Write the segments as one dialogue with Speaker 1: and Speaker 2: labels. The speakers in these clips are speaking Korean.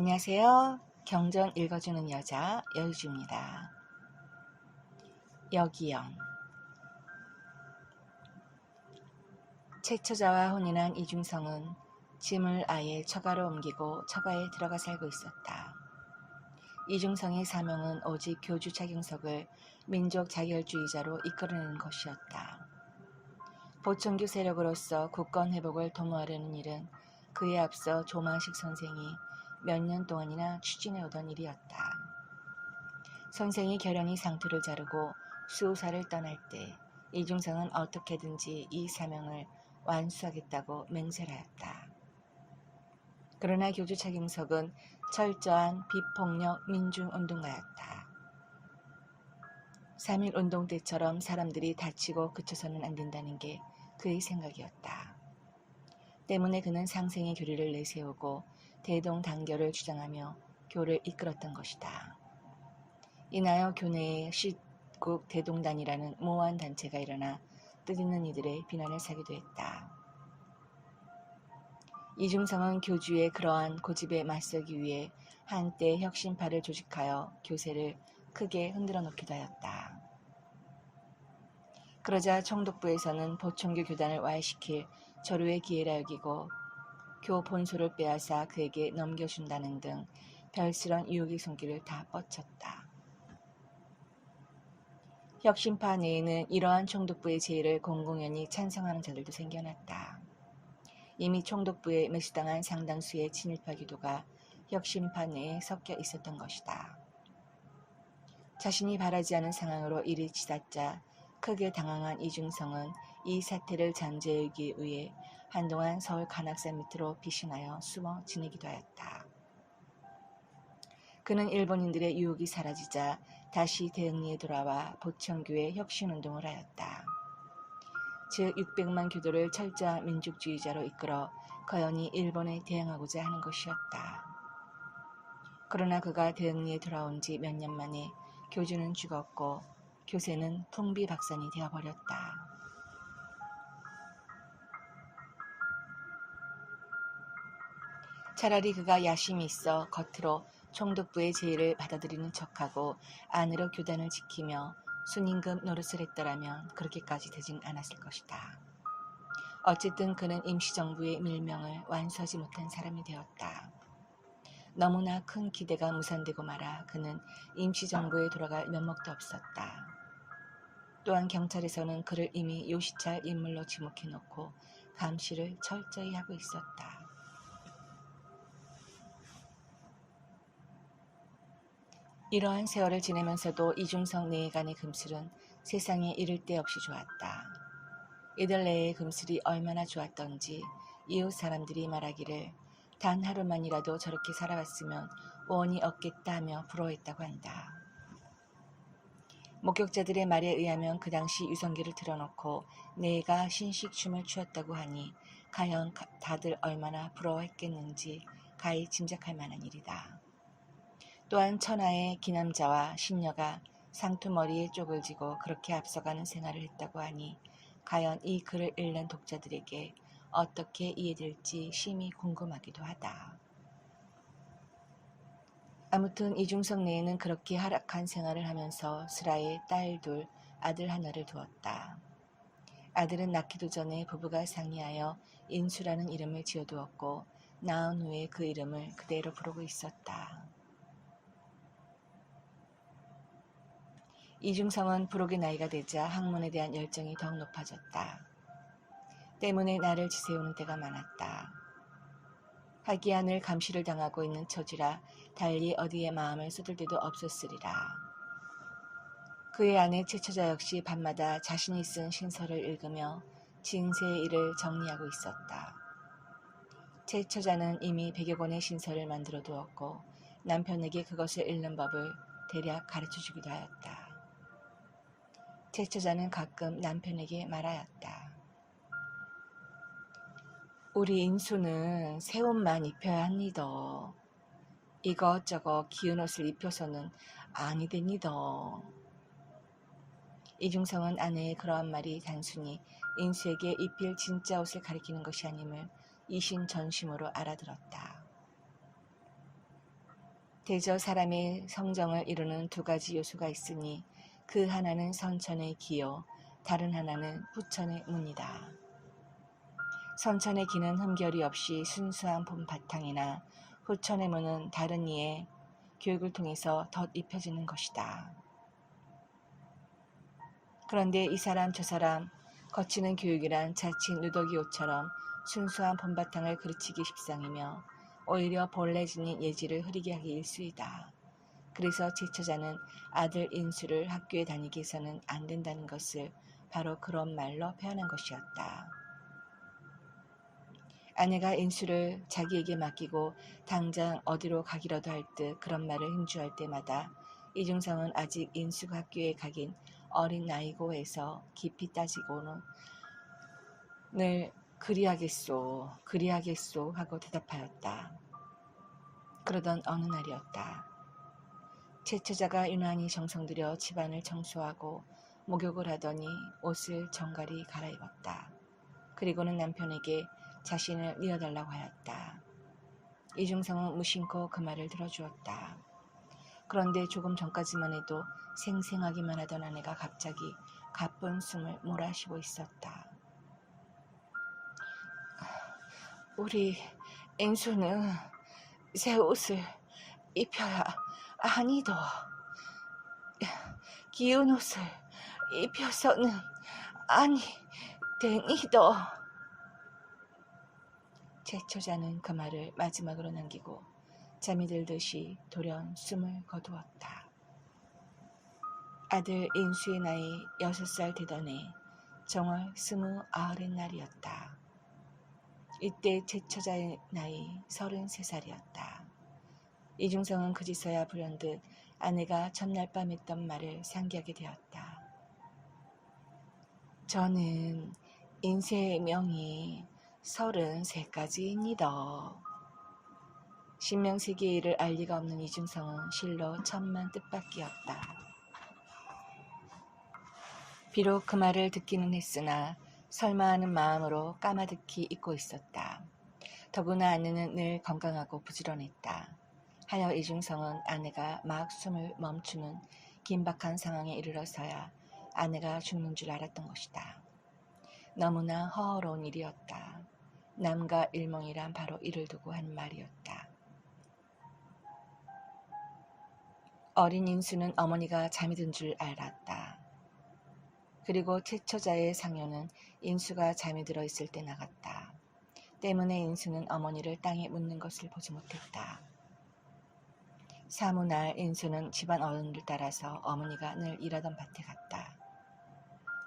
Speaker 1: 안녕하세요. 경전 읽어주는 여자 여유주입니다. 여기영. 최처자와 혼인한 이중성은 짐을 아예 처가로 옮기고 처가에 들어가 살고 있었다. 이중성의 사명은 오직 교주 차경석을 민족 자결주의자로 이끌어내는 것이었다. 보청교 세력으로서 국권 회복을 도모하려는 일은 그에 앞서 조만식 선생이 몇 년 동안이나 추진해오던 일이었다. 선생이 결연히 상투를 자르고 수호사를 떠날 때 이중성은 어떻게든지 이 사명을 완수하겠다고 맹세하였다. 그러나 교주 차경석은 철저한 비폭력 민중운동가였다. 3.1 운동 때처럼 사람들이 다치고 그쳐서는 안 된다는 게 그의 생각이었다. 때문에 그는 상생의 교리를 내세우고 대동단결을 주장하며 교를 이끌었던 것이다. 이나여 교내에 시국 대동단이라는 모호한 단체가 일어나 뜻있는 이들의 비난을 사기도 했다. 이중성은 교주의 그러한 고집에 맞서기 위해 한때 혁신파를 조직하여 교세를 크게 흔들어 놓기도 하였다. 그러자 총독부에서는 보청교 교단을 와해시킬 절호의 기회라 여기고 교 본소를 빼앗아 그에게 넘겨준다는 등 별스런 유혹의 손길을 다 뻗쳤다. 혁신파 내에는 이러한 총독부의 제의를 공공연히 찬성하는 자들도 생겨났다. 이미 총독부에 매수당한 상당수의 친일파 기도가 혁신파 내에 섞여 있었던 것이다. 자신이 바라지 않은 상황으로 일이 치닫자 크게 당황한 이중성은 이 사태를 잠재우기 위해 한동안 서울 관악산 밑으로 피신하여 숨어 지내기도 하였다. 그는 일본인들의 유혹이 사라지자 다시 대흥리에 돌아와 보청교의 혁신운동을 하였다. 즉 600만 교도를 철저한 민족주의자로 이끌어 거연히 일본에 대항하고자 하는 것이었다. 그러나 그가 대흥리에 돌아온 지 몇 년 만에 교주는 죽었고 교세는 풍비박산이 되어버렸다. 차라리 그가 야심이 있어 겉으로 총독부의 제의를 받아들이는 척하고 안으로 교단을 지키며 순임금 노릇을 했더라면 그렇게까지 되진 않았을 것이다. 어쨌든 그는 임시정부의 밀명을 완수하지 못한 사람이 되었다. 너무나 큰 기대가 무산되고 말아 그는 임시정부에 돌아갈 면목도 없었다. 또한 경찰에서는 그를 이미 요시찰 인물로 지목해놓고 감시를 철저히 하고 있었다. 이러한 세월을 지내면서도 이중성 내간의 금슬은 세상에 이를 데 없이 좋았다. 이들 내의 금슬이 얼마나 좋았던지 이웃 사람들이 말하기를 단 하루만이라도 저렇게 살아왔으면 원이 없겠다 하며 부러워했다고 한다. 목격자들의 말에 의하면 그 당시 유성기를 틀어놓고 내가 신식춤을 추었다고 하니 과연 다들 얼마나 부러워했겠는지 가히 짐작할 만한 일이다. 또한 천하의 기남자와 신녀가 상투머리에 쪽을 지고 그렇게 앞서가는 생활을 했다고 하니 과연 이 글을 읽는 독자들에게 어떻게 이해될지 심히 궁금하기도 하다. 아무튼 이중성 내에는 그렇게 하락한 생활을 하면서 슬하에 딸 둘, 아들 하나를 두었다. 아들은 낳기도 전에 부부가 상의하여 인수라는 이름을 지어두었고 낳은 후에 그 이름을 그대로 부르고 있었다. 이중성은 부록의 나이가 되자 학문에 대한 열정이 더욱 높아졌다. 때문에 나를 지새우는 때가 많았다. 하기야 늘 감시를 당하고 있는 처지라 달리 어디에 마음을 쏟을 데도 없었으리라. 그의 아내 최처자 역시 밤마다 자신이 쓴 신서를 읽으며 진세의 일을 정리하고 있었다. 최처자는 이미 100여 권의 신서를 만들어 두었고 남편에게 그것을 읽는 법을 대략 가르쳐주기도 하였다. 최처자는 가끔 남편에게 말하였다. 우리 인수는 새 옷만 입혀야 합니다. 이것저것 기운 옷을 입혀서는 아니 됩니다. 이중성은 아내의 그러한 말이 단순히 인수에게 입힐 진짜 옷을 가리키는 것이 아님을 이신전심으로 알아들었다. 대저 사람의 성정을 이루는 두 가지 요소가 있으니 그 하나는 선천의 기요, 다른 하나는 후천의 문이다. 선천의 기는 흠결이 없이 순수한 봄 바탕이나 후천의 문은 다른 이의 교육을 통해서 덧입혀지는 것이다. 그런데 이 사람 저 사람 거치는 교육이란 자칫 누더기 옷처럼 순수한 봄바탕을 그르치기 십상이며 오히려 본래 지닌 예지를 흐리게 하기 일쑤이다. 그래서 제처자는 아들 인수를 학교에 다니게 해서는 안 된다는 것을 바로 그런 말로 표현한 것이었다. 아내가 인수를 자기에게 맡기고 당장 어디로 가기라도 할 듯 그런 말을 힘주할 때마다 이중성은 아직 인수가 학교에 가긴 어린 나이고 해서 깊이 따지고는 늘 그리하겠소 하고 대답하였다. 그러던 어느 날이었다. 제처자가 유난히 정성 들여 집안을 청소하고 목욕을 하더니 옷을 정갈히 갈아입었다. 그리고는 남편에게 자신을 뉘어달라고 하였다. 이중성은 무심코 그 말을 들어주었다. 그런데 조금 전까지만 해도 생생하기만 하던 아내가 갑자기 가쁜 숨을 몰아쉬고 있었다. 우리 앵수는 새 옷을 입혀야 하니도 기운 옷을 입혀서는 아니 되니도. 제처자는 그 말을 마지막으로 남기고 잠이 들듯이 돌연 숨을 거두었다. 아들 인수의 나이 6살 되던 해 정월 29의 날이었다. 이때 제처자의 나이 33살이었다. 이중성은 그제서야 불현듯 아내가 전날 밤 했던 말을 상기하게 되었다. 저는 인쇄의 명이 33까지입니다. 신명세계의 일을 알 리가 없는 이중성은 실로 천만 뜻밖이었다. 비록 그 말을 듣기는 했으나 설마 하는 마음으로 까마득히 잊고 있었다. 더구나 아내는 늘 건강하고 부지런했다. 하여 이중성은 아내가 막 숨을 멈추는 긴박한 상황에 이르러서야 아내가 죽는 줄 알았던 것이다. 너무나 허허로운 일이었다. 남과 일몽이란 바로 이를 두고 한 말이었다. 어린 인수는 어머니가 잠이 든 줄 알았다. 그리고 제처자의 상여는 인수가 잠이 들어 있을 때 나갔다. 때문에 인수는 어머니를 땅에 묻는 것을 보지 못했다. 사무날 인수는 집안 어른을 따라서 어머니가 늘 일하던 밭에 갔다.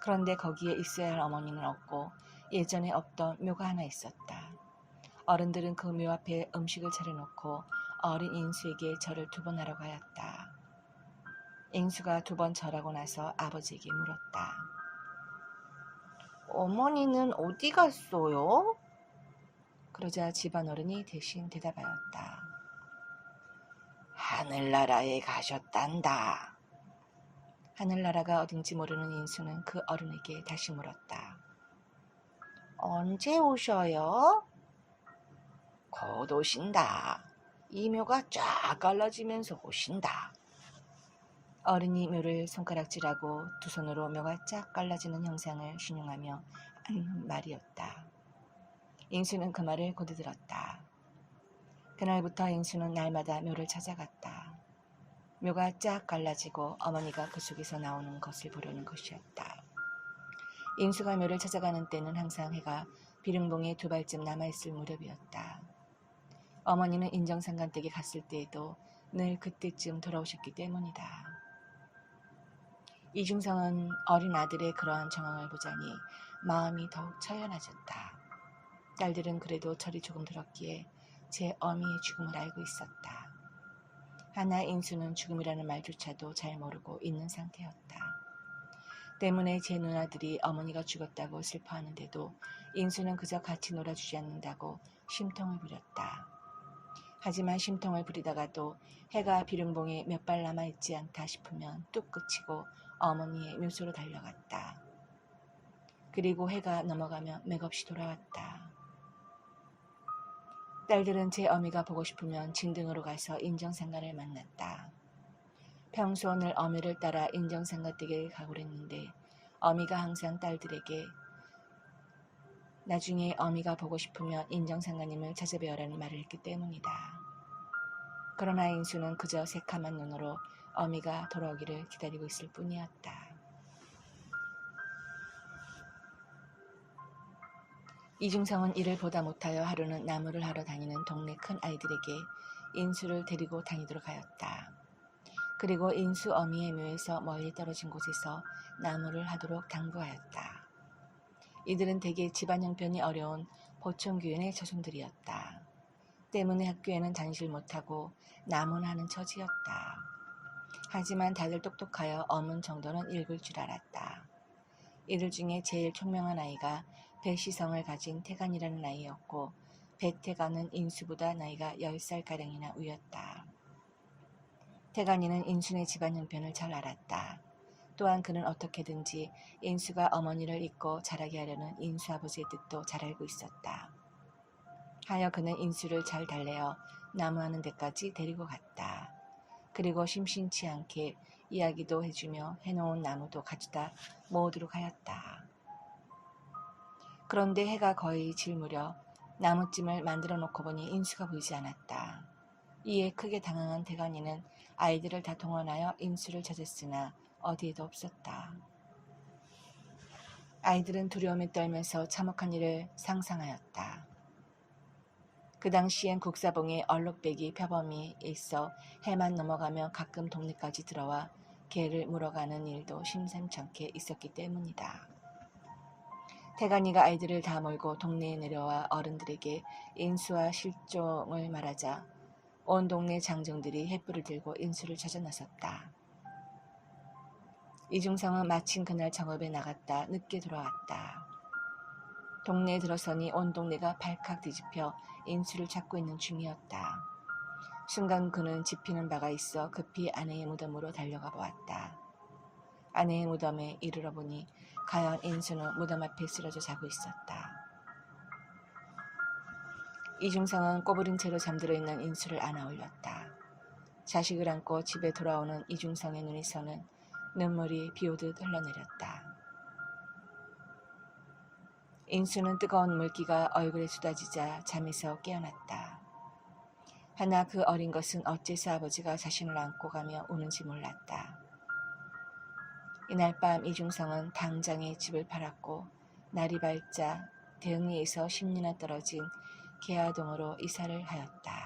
Speaker 1: 그런데 거기에 있어야 할 어머니는 없고 예전에 없던 묘가 하나 있었다. 어른들은 그 묘 앞에 음식을 차려놓고 어린 인수에게 절을 2번 하라고 하였다. 인수가 2번 절하고 나서 아버지에게 물었다. 어머니는 어디 갔어요? 그러자 집안 어른이 대신 대답하였다. 하늘나라에 가셨단다. 하늘나라가 어딘지 모르는 인수는 그 어른에게 다시 물었다. 언제 오셔요? 곧 오신다. 이 묘가 쫙 갈라지면서 오신다. 어른이 묘를 손가락질하고 두 손으로 묘가 쫙 갈라지는 형상을 신용하며 하는 말이었다. 인수는 그 말을 고대 들었다. 그날부터 인수는 날마다 묘를 찾아갔다. 묘가 쫙 갈라지고 어머니가 그 속에서 나오는 것을 보려는 것이었다. 인수가 묘를 찾아가는 때는 항상 해가 비릉봉에 2발쯤 남아있을 무렵이었다. 어머니는 인정상간댁에 갔을 때에도 늘 그때쯤 돌아오셨기 때문이다. 이중성은 어린 아들의 그러한 정황을 보자니 마음이 더욱 처연해졌다. 딸들은 그래도 철이 조금 들었기에 제 어미의 죽음을 알고 있었다. 하나 인수는 죽음이라는 말조차도 잘 모르고 있는 상태였다. 때문에 제 누나들이 어머니가 죽었다고 슬퍼하는데도 인수는 그저 같이 놀아주지 않는다고 심통을 부렸다. 하지만 심통을 부리다가도 해가 비릉봉에 몇 발 남아있지 않다 싶으면 뚝 그치고 어머니의 묘소로 달려갔다. 그리고 해가 넘어가며 맥없이 돌아왔다. 딸들은 제 어미가 보고 싶으면 진등으로 가서 인정상가를 만났다. 평소 늘 어미를 따라 인정상가 댁에 가고 그랬는데 어미가 항상 딸들에게 나중에 어미가 보고 싶으면 인정상가님을 찾아뵈어라는 말을 했기 때문이다. 그러나 인수는 그저 새카만 눈으로 어미가 돌아오기를 기다리고 있을 뿐이었다. 이중성은 이를 보다 못하여 하루는 나무를 하러 다니는 동네 큰 아이들에게 인수를 데리고 다니도록 하였다. 그리고 인수 어미의 묘에서 멀리 떨어진 곳에서 나무를 하도록 당부하였다. 이들은 대개 집안 형편이 어려운 보청교인의 자손들이었다. 때문에 학교에는 다니질 못하고 나무나 하는 처지였다. 하지만 다들 똑똑하여 어문 정도는 읽을 줄 알았다. 이들 중에 제일 총명한 아이가 배시성을 가진 태간이라는 아이였고 배태간은 인수보다 나이가 10살가량이나 위였다. 태간이는 인수의 집안 형편을 잘 알았다. 또한 그는 어떻게든지 인수가 어머니를 잊고 자라게 하려는 인수 아버지의 뜻도 잘 알고 있었다. 하여 그는 인수를 잘 달래어 나무하는 데까지 데리고 갔다. 그리고 심심치 않게 이야기도 해주며 해놓은 나무도 가져다 모으도록 하였다. 그런데 해가 거의 질 무렵 나무찜을 만들어 놓고 보니 인수가 보이지 않았다. 이에 크게 당황한 태간이는 아이들을 다 동원하여 인수를 찾았으나 어디에도 없었다. 아이들은 두려움에 떨면서 참혹한 일을 상상하였다. 그 당시엔 국사봉에 얼룩배기 표범이 있어 해만 넘어가며 가끔 동네까지 들어와 개를 물어가는 일도 심상찮게 있었기 때문이다. 태간이가 아이들을 다 몰고 동네에 내려와 어른들에게 인수와 실종을 말하자 온 동네 장정들이 횃불을 들고 인수를 찾아 나섰다. 이중성은 마침 그날 작업에 나갔다 늦게 돌아왔다. 동네에 들어서니 온 동네가 발칵 뒤집혀 인수를 찾고 있는 중이었다. 순간 그는 짚히는 바가 있어 급히 아내의 무덤으로 달려가 보았다. 아내의 무덤에 이르러 보니 과연 인수는 무덤 앞에 쓰러져 자고 있었다. 이중성은 꼬부린 채로 잠들어 있는 인수를 안아 올렸다. 자식을 안고 집에 돌아오는 이중성의 눈에서는 눈물이 비오듯 흘러내렸다. 인수는 뜨거운 물기가 얼굴에 쏟아지자 잠에서 깨어났다. 하나 그 어린 것은 어째서 아버지가 자신을 안고 가며 우는지 몰랐다. 이날 밤 이중성은 당장에 집을 팔았고 날이 밝자 대흥리에서 10리나 떨어진 계화동으로 이사를 하였다.